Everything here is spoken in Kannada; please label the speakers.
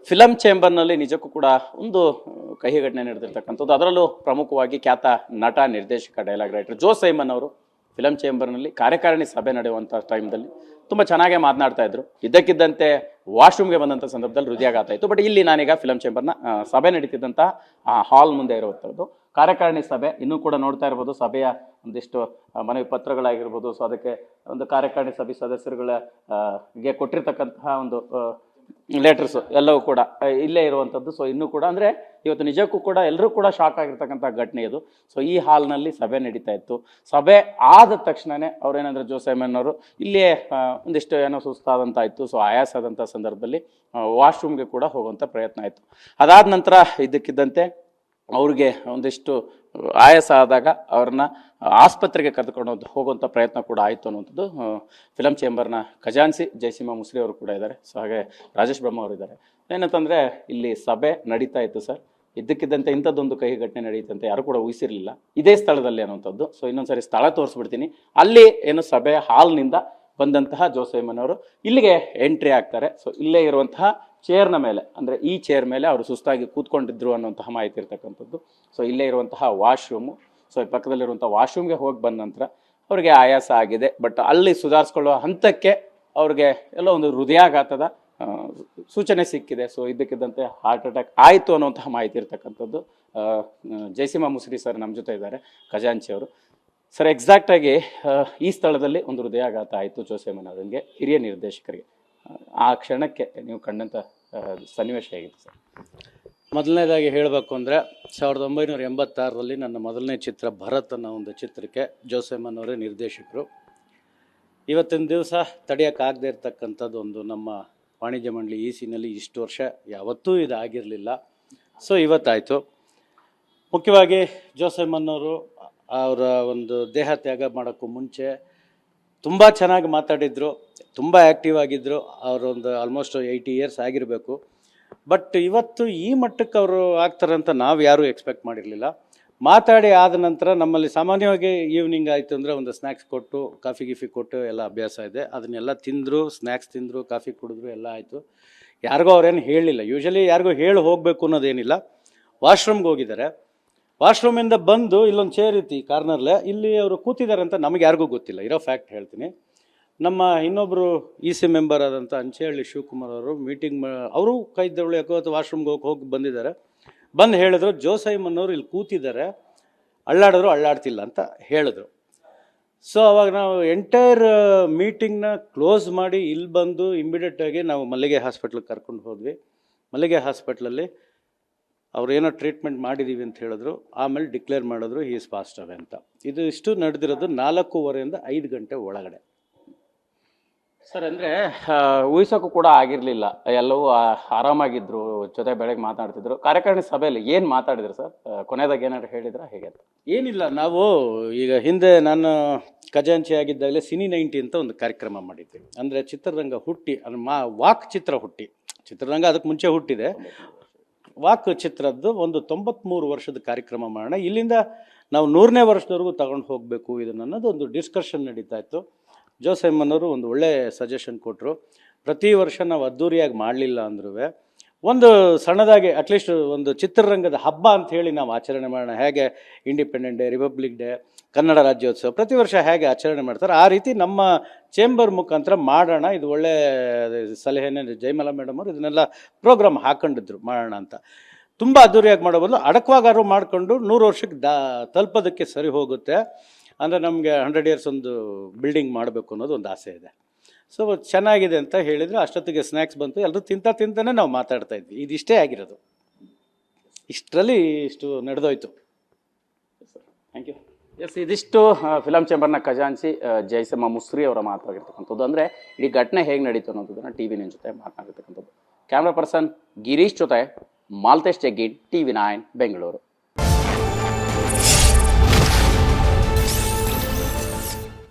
Speaker 1: ಫಿಲಂ ಚೇಂಬರ್ನಲ್ಲಿ ನಿಜಕ್ಕೂ ಕೂಡ ಒಂದು ಕಹಿ ಘಟನೆ ನಡೆದಿರ್ತಕ್ಕಂಥದ್ದು. ಅದರಲ್ಲೂ ಪ್ರಮುಖವಾಗಿ ಖ್ಯಾತ ನಟ ನಿರ್ದೇಶಕ ಡೈಲಾಗ್ ರೈಟರ್ ಜೋ ಸೈಮನ್ ಅವರು ಫಿಲಂ ಚೇಂಬರ್ನಲ್ಲಿ ಕಾರ್ಯಕಾರಿಣಿ ಸಭೆ ನಡೆಯುವಂಥ ಟೈಮ್ದಲ್ಲಿ ತುಂಬ ಚೆನ್ನಾಗೇ ಮಾತನಾಡ್ತಾ ಇದ್ರು. ಇದ್ದಕ್ಕಿದ್ದಂತೆ ವಾಶ್ರೂಮ್ಗೆ ಬಂದಂಥ ಸಂದರ್ಭದಲ್ಲಿ ಹೃದಯಾಘಾತ ಆಯಿತು. ಬಟ್ ಇಲ್ಲಿ ನಾನೀಗ ಫಿಲಂ ಚೇಂಬರ್ನ ಸಭೆ ನಡೀತಿದ್ದಂತಹ ಹಾಲ್ ಮುಂದೆ ಇರುವಂಥದ್ದು ಕಾರ್ಯಕಾರಿಣಿ ಸಭೆ. ಇನ್ನೂ ಕೂಡ ನೋಡ್ತಾ ಇರ್ಬೋದು ಸಭೆಯ ಒಂದಿಷ್ಟು ಮನವಿ ಪತ್ರಗಳಾಗಿರ್ಬೋದು. ಸೊ ಅದಕ್ಕೆ ಒಂದು ಕಾರ್ಯಕಾರಿಣಿ ಸಭೆ ಸದಸ್ಯರುಗಳಿಗೆ ಕೊಟ್ಟಿರ್ತಕ್ಕಂತಹ ಒಂದು ಲೆಟರ್ಸ್ ಎಲ್ಲವೂ ಕೂಡ ಇಲ್ಲೇ ಇರುವಂಥದ್ದು. ಸೊ ಇನ್ನೂ ಕೂಡ ಅಂದರೆ ಇವತ್ತು ನಿಜಕ್ಕೂ ಕೂಡ ಎಲ್ಲರೂ ಕೂಡ ಶಾಕ್ ಆಗಿರ್ತಕ್ಕಂಥ ಘಟನೆ ಇದು. ಸೊ ಈ ಹಾಲ್ನಲ್ಲಿ ಸಭೆ ನಡೀತಾ ಇತ್ತು. ಸಭೆ ಆದ ತಕ್ಷಣವೇ ಅವ್ರೇನಂದ್ರೆ ಜೋ ಸೈಮನ್ ಅವರು ಇಲ್ಲಿಯೇ ಒಂದಿಷ್ಟು ಏನೋ ಸುಸ್ತಾದಂತಾಯಿತು. ಸೊ ಆಯಾಸ ಆದಂಥ ಸಂದರ್ಭದಲ್ಲಿ ವಾಶ್ರೂಮ್ಗೆ ಕೂಡ ಹೋಗುವಂಥ ಪ್ರಯತ್ನ ಆಯಿತು. ಅದಾದ ನಂತರ ಇದ್ದಕ್ಕಿದ್ದಂತೆ ಅವ್ರಿಗೆ ಒಂದಿಷ್ಟು ಆಯಾಸ ಆದಾಗ ಅವ್ರನ್ನ ಆಸ್ಪತ್ರೆಗೆ ಕರೆದುಕೊಂಡು ಹೋಗುವಂಥ ಪ್ರಯತ್ನ ಕೂಡ ಆಯಿತು ಅನ್ನುವಂಥದ್ದು ಫಿಲಂ ಚೇಂಬರ್ನ ಖಜಾನ್ಸಿ ಜಯಸಿಂಹ ಮುಸ್ರಿ ಅವರು ಕೂಡ ಇದ್ದಾರೆ. ಸೊ ಹಾಗೆ ರಾಜೇಶ್ ಬ್ರಹ್ಮ ಅವರು ಇದ್ದಾರೆ. ಏನಂತಂದರೆ ಇಲ್ಲಿ ಸಭೆ ನಡೀತಾ ಇತ್ತು ಸರ್. ಇದ್ದಕ್ಕಿದ್ದಂತೆ ಇಂಥದ್ದೊಂದು ಕಹಿ ಘಟನೆ ನಡೆಯುತ್ತಂತೆ ಯಾರು ಕೂಡ ಊಹಿಸಿರಲಿಲ್ಲ ಇದೇ ಸ್ಥಳದಲ್ಲಿ ಅನ್ನುವಂಥದ್ದು. ಸೊ ಇನ್ನೊಂದ್ಸರಿ ಸ್ಥಳ ತೋರಿಸ್ಬಿಡ್ತೀನಿ. ಅಲ್ಲಿ ಏನು ಸಭೆ ಹಾಲ್ನಿಂದ ಬಂದಂತಹ ಜೋ ಸೈಮನ್ ಅವರು ಇಲ್ಲಿಗೆ ಎಂಟ್ರಿ ಆಗ್ತಾರೆ. ಸೊ ಇಲ್ಲೇ ಇರುವಂತಹ ಚೇರ್ನ ಮೇಲೆ ಅಂದರೆ ಈ ಚೇರ್ ಮೇಲೆ ಅವರು ಸುಸ್ತಾಗಿ ಕೂತ್ಕೊಂಡಿದ್ರು ಅನ್ನುವಂತಹ ಮಾಹಿತಿ ಇರ್ತಕ್ಕಂಥದ್ದು. ಸೊ ಇಲ್ಲೇ ಇರುವಂತಹ ವಾಶ್ರೂಮು. ಸೊ ಈ ಪಕ್ಕದಲ್ಲಿರುವಂಥ ವಾಶ್ರೂಮ್ಗೆ ಹೋಗಿ ಬಂದ ನಂತರ ಅವ್ರಿಗೆ ಆಯಾಸ ಆಗಿದೆ. ಬಟ್ ಅಲ್ಲಿ ಸುಧಾರಿಸ್ಕೊಳ್ಳುವ ಹಂತಕ್ಕೆ ಅವ್ರಿಗೆ ಎಲ್ಲೋ ಒಂದು ಹೃದಯಾಘಾತದ ಸೂಚನೆ ಸಿಕ್ಕಿದೆ. ಸೊ ಇದ್ದಕ್ಕಿದ್ದಂತೆ ಹಾರ್ಟ್ ಅಟ್ಯಾಕ್ ಆಯಿತು ಅನ್ನುವಂತಹ ಮಾಹಿತಿ ಇರ್ತಕ್ಕಂಥದ್ದು. ಜಯಸಿಂಹ ಮುಸ್ರಿ ಸರ್ ನಮ್ಮ ಜೊತೆ ಇದ್ದಾರೆ, ಖಜಾಂಚಿ ಅವರು. ಸರ್ ಎಕ್ಸಾಕ್ಟಾಗಿ ಈ ಸ್ಥಳದಲ್ಲಿ ಒಂದು ಹೃದಯಾಘಾತ ಆಯಿತು ಜೋ ಸೈಮನ್ ಅವರಿಗೆ, ಹಿರಿಯ ನಿರ್ದೇಶಕರಿಗೆ. ಆ ಕ್ಷಣಕ್ಕೆ ನೀವು ಕಂಡಂಥ ಸನ್ನಿವೇಶ ಹೇಗಿತ್ತು ಸರ್?
Speaker 2: ಮೊದಲನೇದಾಗಿ ಹೇಳಬೇಕು ಅಂದರೆ 1986ರಲ್ಲಿ ನನ್ನ ಮೊದಲನೇ ಚಿತ್ರ ಭರತ್ ಅನ್ನೋ ಒಂದು ಚಿತ್ರಕ್ಕೆ ಜೋ ಸೈಮನ್ ಅವರೇ ನಿರ್ದೇಶಕರು. ಇವತ್ತಿನ ದಿವಸ ತಡೆಯೋಕ್ಕಾಗದೇ ಇರ್ತಕ್ಕಂಥದ್ದು ಒಂದು ನಮ್ಮ ವಾಣಿಜ್ಯ ಮಂಡಳಿ ECನಲ್ಲಿ ಇಷ್ಟು ವರ್ಷ ಯಾವತ್ತೂ ಇದು ಆಗಿರಲಿಲ್ಲ. ಸೊ ಇವತ್ತಾಯಿತು. ಮುಖ್ಯವಾಗಿ ಜೋ ಸೈಮನ್ ಅವರು ಅವರ ಒಂದು ದೇಹ ತ್ಯಾಗ ಮಾಡೋಕ್ಕೂ ಮುಂಚೆ ತುಂಬ ಚೆನ್ನಾಗಿ ಮಾತಾಡಿದರು, ತುಂಬ ಆ್ಯಕ್ಟಿವ್ ಆಗಿದ್ದರು. ಅವರೊಂದು ಆಲ್ಮೋಸ್ಟ್ 80 ಇಯರ್ಸ್ ಆಗಿರಬೇಕು. ಬಟ್ ಇವತ್ತು ಈ ಮಟ್ಟಕ್ಕೆ ಅವರು ಆಗ್ತಾರಂತ ನಾವು ಯಾರೂ ಎಕ್ಸ್ಪೆಕ್ಟ್ ಮಾಡಿರಲಿಲ್ಲ. ಮಾತಾಡಿ ಆದ ನಂತರ ನಮ್ಮಲ್ಲಿ ಸಾಮಾನ್ಯವಾಗಿ ಈವ್ನಿಂಗ್ ಆಯಿತು ಅಂದರೆ ಒಂದು ಸ್ನ್ಯಾಕ್ಸ್ ಕೊಟ್ಟು ಕಾಫಿ ಗಿಫಿ ಕೊಟ್ಟು ಎಲ್ಲ ಅಭ್ಯಾಸ ಇದೆ. ಅದನ್ನೆಲ್ಲ ತಿಂದರು, ಸ್ನ್ಯಾಕ್ಸ್ ತಿಂದರು, ಕಾಫಿ ಕುಡಿದ್ರು, ಎಲ್ಲ ಆಯಿತು. ಯಾರಿಗೂ ಅವ್ರೇನು ಹೇಳಲಿಲ್ಲ. ಯೂಶಲಿ ಯಾರಿಗೂ ಹೇಳಿ ಹೋಗಬೇಕು ಅನ್ನೋದೇನಿಲ್ಲ. ವಾಶ್ರೂಮ್ಗೆ ಹೋಗಿದ್ದಾರೆ. ವಾಶ್ರೂಮಿಂದ ಬಂದು ಇಲ್ಲೊಂದು ಚೇರ್ ಇತ್ತು ಈ ಕಾರ್ನರ್ಲೆ, ಇಲ್ಲಿ ಅವರು ಕೂತಿದ್ದಾರೆ ಅಂತ ನಮಗೆ ಯಾರಿಗೂ ಗೊತ್ತಿಲ್ಲ. ಇರೋ ಫ್ಯಾಕ್ಟ್ ಹೇಳ್ತೀನಿ. ನಮ್ಮ ಇನ್ನೊಬ್ಬರು EC ಮೆಂಬರ್ ಆದಂಥ ಅಂಚೆಹಳ್ಳಿ ಶಿವಕುಮಾರ್ ಅವರು ಮೀಟಿಂಗ್ ಅವರು ಕೈದೊಳ್ಳೆ ಯಾಕೋ ವಾಶ್ರೂಮ್ಗೆ ಹೋಗಿ ಬಂದಿದ್ದಾರೆ. ಬಂದು ಹೇಳಿದ್ರು ಜೋ ಸೈಮನ್ ಅವರು ಇಲ್ಲಿ ಕೂತಿದ್ದಾರೆ, ಅಳ್ಳಾಡಿದ್ರು ಅಳ್ಳಾಡ್ತಿಲ್ಲ ಅಂತ ಹೇಳಿದ್ರು. ಸೊ ಅವಾಗ ನಾವು ಎಂಟೈರ್ ಮೀಟಿಂಗ್ನ ಕ್ಲೋಸ್ ಮಾಡಿ ಇಲ್ಲಿ ಬಂದು ಇಮ್ಮಿಡಿಯೇಟಾಗಿ ನಾವು ಮಲ್ಲಿಗೆ ಹಾಸ್ಪಿಟ್ಲಿಗೆ ಕರ್ಕೊಂಡು ಹೋದ್ವಿ. ಮಲ್ಲಿಗೆ ಹಾಸ್ಪಿಟ್ಲಲ್ಲಿ ಅವ್ರು ಏನೋ ಟ್ರೀಟ್ಮೆಂಟ್ ಮಾಡಿದ್ದೀವಿ ಅಂತ ಹೇಳಿದ್ರು. ಆಮೇಲೆ ಡಿಕ್ಲೇರ್ ಮಾಡಿದ್ರು ಹಿ ಈಸ್ ಪಾಸ್ಟ್ ಅವೇ ಅಂತ. ಇದು ಇಷ್ಟು ನಡೆದಿರೋದು 4:15 to 5 ಗಂಟೆ ಒಳಗಡೆ
Speaker 1: ಸರ್. ಅಂದರೆ ಊಹಿಸೋಕ್ಕೂ ಕೂಡ ಆಗಿರಲಿಲ್ಲ. ಎಲ್ಲವೂ ಆರಾಮಾಗಿದ್ರು, ಜೊತೆ ಬೆಳಗ್ಗೆ ಮಾತಾಡ್ತಿದ್ರು. ಕಾರ್ಯಕಾರಿಣಿ ಸಭೆಯಲ್ಲಿ ಏನು ಮಾತಾಡಿದ್ರು ಸರ್? ಕೊನೆಯದಾಗ ಏನಾದ್ರು ಹೇಳಿದ್ರ ಹೇಗೆ?
Speaker 2: ಏನಿಲ್ಲ, ನಾವು ಈಗ ಹಿಂದೆ ನಾನು ಖಜಾಂಚಿ ಆಗಿದ್ದಾಗಲೇ ಸಿನಿ 90 ಅಂತ ಒಂದು ಕಾರ್ಯಕ್ರಮ ಮಾಡಿದ್ವಿ. ಅಂದರೆ ಚಿತ್ರರಂಗ ಹುಟ್ಟಿ ವಾಕ್ ಚಿತ್ರ ಹುಟ್ಟಿ, ಚಿತ್ರರಂಗ ಅದಕ್ಕೆ ಮುಂಚೆ ಹುಟ್ಟಿದೆ. ವಾಕ್ ಚಿತ್ರದ್ದು ಒಂದು 93 ವರ್ಷದ ಕಾರ್ಯಕ್ರಮ ಮಾಡೋಣ, ಇಲ್ಲಿಂದ ನಾವು 100ನೇ ವರ್ಷದವರೆಗೂ ತಗೊಂಡು ಹೋಗಬೇಕು ಇದನ್ನು ಅನ್ನೋದು ಒಂದು ಡಿಸ್ಕಷನ್ ನಡೀತಾ ಇತ್ತು. ಜೋ ಸೈಮನ್ ಅವರು ಒಂದು ಒಳ್ಳೆ ಸಜೆಷನ್ ಕೊಟ್ಟರು. ಪ್ರತಿ ವರ್ಷ ನಾವು ಅದ್ದೂರಿಯಾಗಿ ಮಾಡಲಿಲ್ಲ ಅಂದ್ರೂ ಒಂದು ಸಣ್ಣದಾಗಿ ಅಟ್ಲೀಸ್ಟ್ ಒಂದು ಚಿತ್ರರಂಗದ ಹಬ್ಬ ಅಂತ ಹೇಳಿ ನಾವು ಆಚರಣೆ ಮಾಡೋಣ. ಹೇಗೆ independent day, republic day, Kannada Rajyotsava ಪ್ರತಿ ವರ್ಷ ಹೇಗೆ ಆಚರಣೆ ಮಾಡ್ತಾರೆ ಆ ರೀತಿ ನಮ್ಮ ಚೇಂಬರ್ ಮುಖಾಂತರ ಮಾಡೋಣ. ಇದು ಒಳ್ಳೆ ಸಲಹೆನೇ ಜಯಮಾಲಾ ಮೇಡಮ್ ಅವರು ಇದನ್ನೆಲ್ಲ ಪ್ರೋಗ್ರಾಮ್ ಹಾಕೊಂಡಿದ್ರು ಮಾಡೋಣ ಅಂತ. ತುಂಬ ಅದ್ದೂರಿಯಾಗಿ ಮಾಡೋ ಬದಲು ಅಡಕವಾಗಾರು ಮಾಡಿಕೊಂಡು 100 ವರ್ಷಕ್ಕೆ ತಲುಪೋದಕ್ಕೆ ಸರಿ ಹೋಗುತ್ತೆ. ಅಂದರೆ ನಮಗೆ 100 ಇಯರ್ಸ್ ಒಂದು ಬಿಲ್ಡಿಂಗ್ ಮಾಡಬೇಕು ಅನ್ನೋದು ಒಂದು ಆಸೆ ಇದೆ. ಸೊ ಚೆನ್ನಾಗಿದೆ ಅಂತ ಹೇಳಿದರೆ ಅಷ್ಟೊತ್ತಿಗೆ ಸ್ನ್ಯಾಕ್ಸ್ ಬಂತು. ಎಲ್ಲರೂ ತಿಂತಾನೆ ನಾವು ಮಾತಾಡ್ತಾ ಇದ್ವಿ. ಇದಿಷ್ಟೇ ಆಗಿರೋದು. ಇಷ್ಟರಲ್ಲಿ ಇಷ್ಟು ನಡೆದೋಯ್ತು.
Speaker 1: Thank you. ಎಸ್, ಇದಿಷ್ಟು ಫಿಲಂ ಚೇಂಬರ್ನ ಖಜಾಂಚಿ ಜಯಸಿಂಹ ಮುಸ್ರಿ ಅವರ ಮಾತಾಗಿರ್ತಕ್ಕಂಥದ್ದು. ಅಂದರೆ ಇಡೀ ಘಟನೆ ಹೇಗೆ ನಡೀತು ಅನ್ನೋದನ್ನು TV9 ಜೊತೆ ಮಾತನಾಡಿರ್ತಕ್ಕಂಥದ್ದು. ಕ್ಯಾಮ್ರಾ ಪರ್ಸನ್ ಗಿರೀಶ್ ಜೊತೆ ಮಾಲ್ತೇಶ್ ಜಗ್ಗೀಡ್, TV9 ಬೆಂಗಳೂರು.